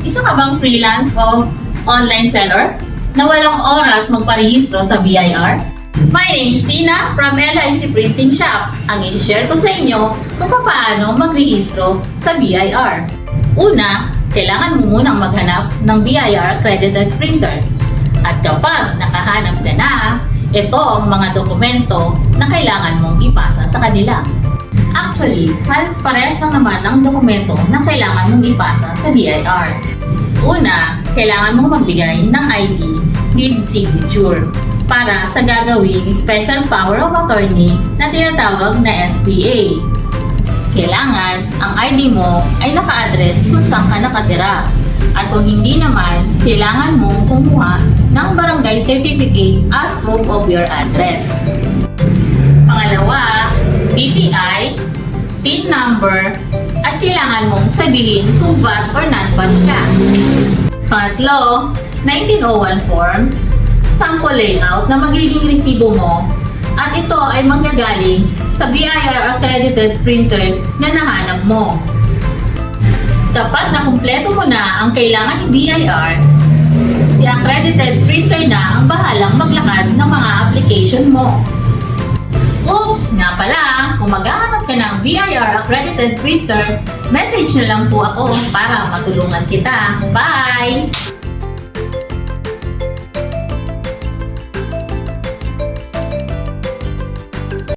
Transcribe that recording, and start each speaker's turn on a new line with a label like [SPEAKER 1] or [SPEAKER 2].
[SPEAKER 1] Isa ka bang freelance o online seller na walang oras magparehistro sa BIR? My name is Tina from LIC Printing Shop. Ang i-share ko sa inyo kung paano magrehistro sa BIR. Una, kailangan mo munang maghanap ng BIR accredited printer. At kapag nakahanap ka na, ito ang mga dokumento na kailangan mong ipasa sa kanila. Actually, halos parehas lang naman ang dokumento na kailangan mong ipasa sa BIR. Una, kailangan mong magbigay ng ID with signature para sa gagawing Special Power of Attorney na tinatawag na SPA. Kailangan ang ID mo ay naka-address kung saan ka nakatira. At kung hindi naman, kailangan mong kumuha ng barangay certificate as proof of your address. Pangalawa, BPI, PIN number, at kailangan mong sabihin kung VAT or non-VAT ka. Pangatlo, 1901 form, sample layout na magiging resibo mo, at ito ay manggagaling sa BIR accredited printer na nahanap mo. Kapag nakumpleto mo na ang kailangan ni BIR, si accredited printer na ang bahalang maglakad ng mga application mo. Oops! Nga pala, kung maghahanap ka ng BIR accredited printer, message nyo lang po ako para matulungan kita. Bye!